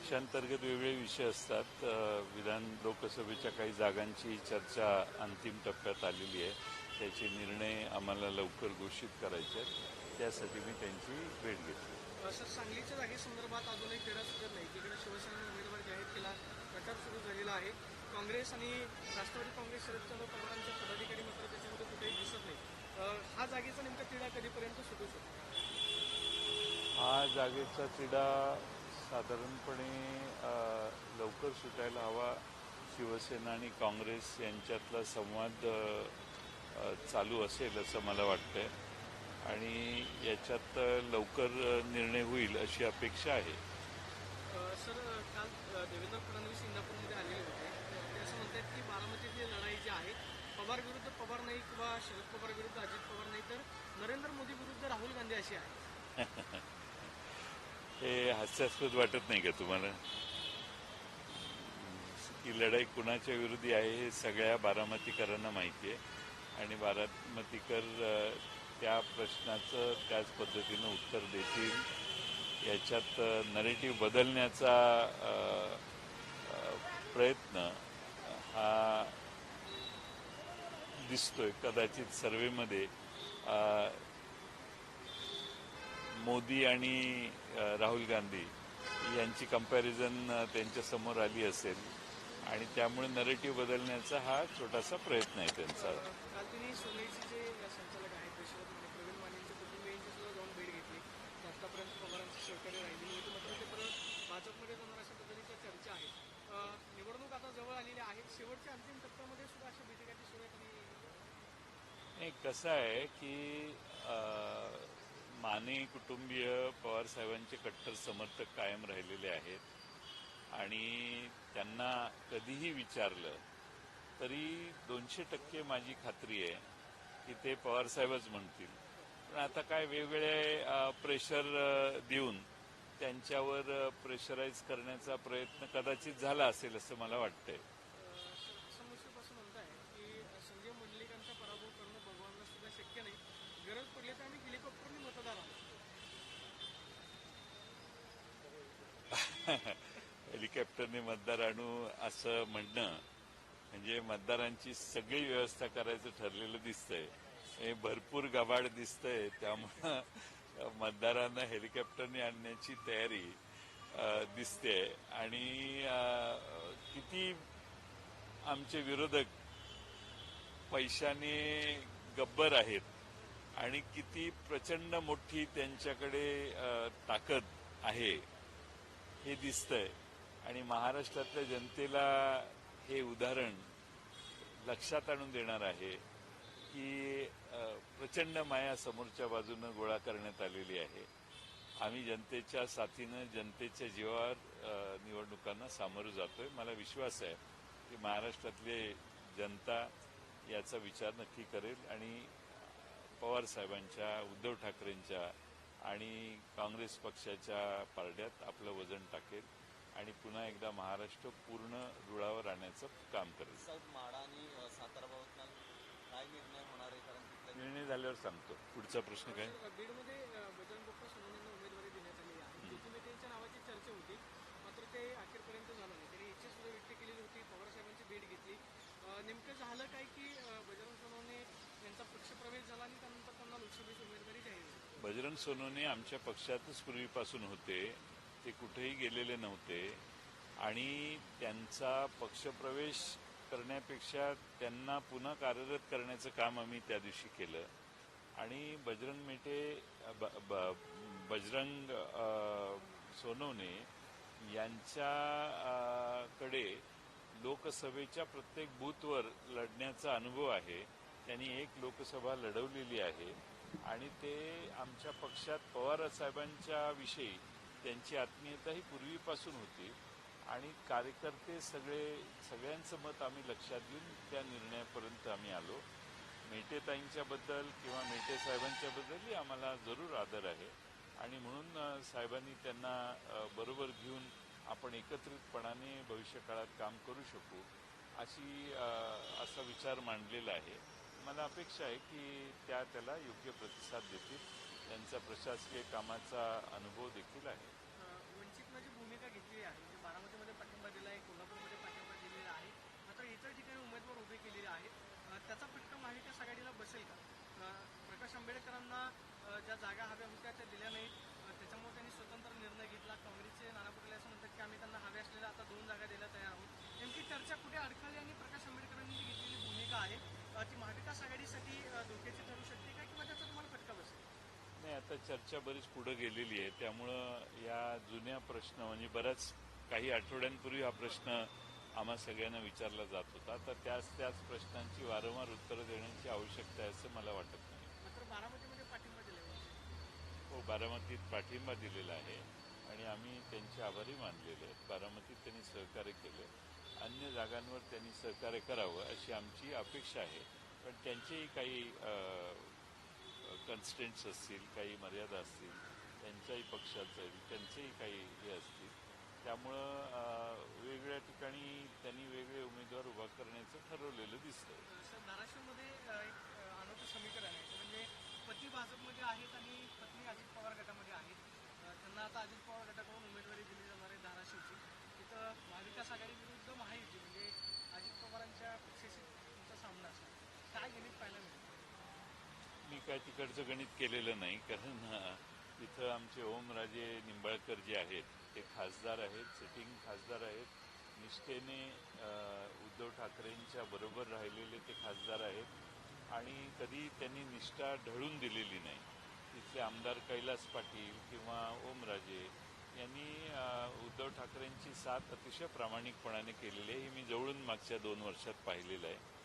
पक्षांतर्गत वेगवेगळे विषय असतात. विधान लोकसभेच्या काही जागांची चर्चा अंतिम टप्प्यात आलेली आहे. त्याचे निर्णय आम्हाला लवकर घोषित करायचे आहेत. त्यासाठी मी त्यांची भेट घेतली. सर, सांगलीच्या जागेसंदर्भात अजूनही तेढा सुटत नाही. एकीकडे शिवसेनेने उमेदवार जाहीर केला, प्रचार सुरू झालेला आहे. काँग्रेस आणि राष्ट्रवादी काँग्रेस शरदचंद्र पवारांचे पदाधिकारी मात्र त्याच्यामध्ये कुठेही दिसत नाही. हा जागेचा नेमका तिढा कधीपर्यंत सुटू शकतो? हा जागेचा तिढा साधारणपणे लवकर सुटायला हवा. शिवसेना आणि काँग्रेस यांच्यातला संवाद चालू असेल असं मला वाटतंय आणि याच्यात लवकर निर्णय होईल अशी अपेक्षा आहे. सर, काल देवेंद्र फडणवीस इंदापूरमध्ये आलेले होते. ते असं म्हणतात की बारामतीतली लढाई जी आहे पवार विरुद्ध पवार नाही किंवा शरद पवार विरुद्ध अजित पवार नाही तर नरेंद्र मोदी विरुद्ध राहुल गांधी अशी आहे. हे हास्यास्पद वाटत नाही का तुम्हाला? ही लढाई कुणाच्या विरोधी आहे हे सगळ्या बारामतीकरांना माहिती आहे आणि बारामतीकर त्या प्रश्नाचं त्याच पद्धतीनं उत्तर देतील. याच्यात नरेटिव्ह बदलण्याचा प्रयत्न हा दिसतोय. कदाचित सर्व्हेमध्ये मोदी आणि राहुल गांधी यांची कंपॅरिझन त्यांच्यासमोर आली असेल आणि त्यामुळे नरेटिव्ह बदलण्याचा हा छोटासा प्रयत्न आहे त्यांचा. काल त्यांनी सोनेची जे संचालक आहेत प्रवीण मानेंच्या कुटुंबियांची सुद्धा जाऊन भेट घेतली. आतापर्यंत पवारांची सहकार्य राहिलेली होती, मात्र ते परत भाजपमध्ये जाणार अशा पद्धतीच्या चर्चा आहेत. निवडणूक आता जवळ आलेल्या आहेत. शेवटच्या अंतिम टप्प्यामध्ये सुद्धा अशा बैठकाची सुरुवात नाही, कसं आहे की माने कुटुंबीय पवारसाहेबांचे कट्टर समर्थक कायम राहिलेले आहेत आणि त्यांना कधीही विचारलं तरी 200% माझी खात्री आहे की ते पवारसाहेबच म्हणतील. पण आता काय वेगवेगळे प्रेशर देऊन त्यांच्यावर प्रेशराईज करण्याचा प्रयत्न कदाचित झाला असेल असं मला वाटतंय. असं म्हणताय की संजय मंडलिकांचा पराभव करणं भगवानला सुद्धा शक्य नाही, गरज पडली तर आम्ही हेलिकॉप्टरने मतदार आहोत. हेलिकॉप्टरने मतदार आणू असं म्हणणं म्हणजे मतदारांची सगळी व्यवस्था करायचं ठरलेलं दिसतंय. हे भरपूर गबाड दिसतंय, त्यामुळं मतदारांना हेलिकॉप्टरने आणण्याची तयारी दिसते आणि किती आमचे विरोधक पैशाने गब्बर आहेत आणि किती प्रचंड मोठी त्यांच्याकडे ताकद आहे हे दिसतंय आणि महाराष्ट्रातल्या जनतेला हे उदाहरण लक्षात आणून देणार आहे की प्रचंड माया समोरच्या बाजूनं गोळा करण्यात आलेली आहे. आम्ही जनतेच्या साथीनं जनतेच्या जीवावर निवडणुकांना सामोरं जातोय. मला विश्वास आहे की महाराष्ट्रातले जनता याचा विचार नक्की करेल आणि पवारसाहेबांच्या, उद्धव ठाकरेंच्या आणि काँग्रेस पक्षाच्या पारड्यात आपलं वजन टाकेल आणि पुन्हा एकदा महाराष्ट्र पूर्ण रुळावर आणण्याचं काम करेल. साहेब, माढा आणि सातारा बाबत काय निर्णय होणार आहे? कारण निर्णय झाल्यावर सांगतो. पुढचा प्रश्न काय? बीडमध्ये बजरंग बाप्पा सोनवणेंना उमेदवारी देण्यात आली आहे. ज्योतिमेतेंच्या नावाची चर्चा होती, मात्र ते अखेरपर्यंत झालं नाही. त्यांनी इच्छा सुद्धा व्यक्त केलेली होती, पवारसाहेबांची भेट घेतली. नेमकं झालं काय की बजरंग सोनवणे यांचा पक्षप्रवेश झाला आणि त्यानंतर त्यांना लोकसभेची उमेदवारी जाहीर झाली? बजरंग सोनवणे आमच्या पक्षातच पूर्वीपासून होते. ते कुठेही गेलेले नव्हते आणि त्यांचा पक्षप्रवेश करण्यापेक्षा त्यांना पुन्हा कार्यरत करण्याचं काम आम्ही त्या दिवशी केलं आणि बजरंग सोनवणे यांच्याकडे लोकसभेच्या प्रत्येक बूथवर लढण्याचा अनुभव आहे. त्यांनी एक लोकसभा लढवलेली आहे आणि ते आमच्या पक्षात पवारसाहेबांच्या विषयी त्यांची आत्मीयता ही पूर्वीपासून होती आणि कार्यकर्ते सगळ्यांचं मत आम्ही लक्षात घेऊन त्या निर्णयापर्यंत आम्ही आलो. मेटेताईंच्याबद्दल किंवा मेटे साहेबांच्याबद्दलही आम्हाला जरूर आदर आहे आणि म्हणून साहेबांनी त्यांना बरोबर घेऊन आपण एकत्रितपणाने भविष्यकाळात काम करू शकू असा विचार मांडलेला आहे. मला अपेक्षा आहे की त्याला योग्य प्रतिसाद देतील. त्यांचा प्रशासकीय कामाचा अनुभव देखील आहे. वंचितनं जी भूमिका घेतली आहे आंबेडकरांना ज्या जागा हव्या होत्या त्या दिल्या नाहीत, त्याच्यामुळे त्यांनी स्वतंत्र निर्णय घेतला. काँग्रेसचे नाना पटोले असं म्हणतात की आम्ही त्यांना हव्या असलेल्या आता 2 जागा द्यायला तयार आहोत. नेमकी चर्चा कुठे अडखळली आणि प्रकाश आंबेडकरांनी जी घेतलेली भूमिका आहे ती महाविकास आघाडीसाठी धोक्याची ठरू शकते का, किंवा त्याचा तुम्हाला फटका बसेल? नाही, आता चर्चा बरीच पुढे गेलेली आहे. त्यामुळं या जुन्या प्रश्न म्हणजे बऱ्याच काही आठवड्यांपूर्वी हा प्रश्न आम्हा सगळ्यांना विचारला जात होता. तर त्याच प्रश्नांची वारंवार उत्तरं देण्याची आवश्यकता आहे असं मला वाटत नाही. मात्र बारामतीमध्ये पाठिंबा दिला हो, बारामतीत पाठिंबा दिलेला आहे आणि आम्ही त्यांचे आभारी मानलेले आहेत. बारामतीत त्यांनी सहकार्य केलं, अन्य जागांवर त्यांनी सहकार्य करावं अशी आमची अपेक्षा आहे. पण त्यांचेही काही कन्स्टेंट्स असतील, काही मर्यादा असतील, त्यांच्याही पक्षात जाईल, त्यांचेही काही हे असतील. त्यामुळं वेगवेगळ्या ठिकाणी त्यांनी वेगळे उमेदवार उभा करण्याचं ठरवलेलं दिसतंय. सर, धाराशिवमध्ये एक अनोखं समीकरण आहे. ते म्हणजे पती भाजपमध्ये आहेत आणि पत्नी अजित पवार गटामध्ये आहेत. त्यांना आता अजित पवार गटाकडून उमेदवारी दिली जाणार आहे धाराशिवची. तिथं महाविकास आघाडी विरुद्ध महायुती म्हणजे अजित पवारांच्या पक्षाशी तुमचा सामना असणार. काय गणित पाहायला मिळेल? मी काय तिकडचं गणित केलेलं नाही, कारण इथं आमचे ओमराजे निंबाळकर जे आहेत ते खासदार आहेत, सिटिंग खासदार आहेत. निष्ठेने उद्धव ठाकरेंच्या बरोबर राहिलेले ते खासदार आहेत आणि कधी त्यांनी निष्ठा ढळून दिलेली नाही. तिथले आमदार कैलास पाटील किंवा ओमराजे यांनी उद्धव ठाकरेंची साथ अतिशय प्रामाणिकपणाने केलेली आहे. हे मी जवळून मागच्या 2 वर्षात पाहिलेलं आहे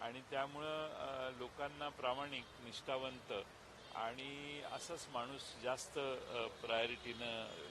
आणि त्यामुळं लोकांना प्रामाणिक, निष्ठावंत आणि असाच माणूस जास्त प्रायोरिटीनं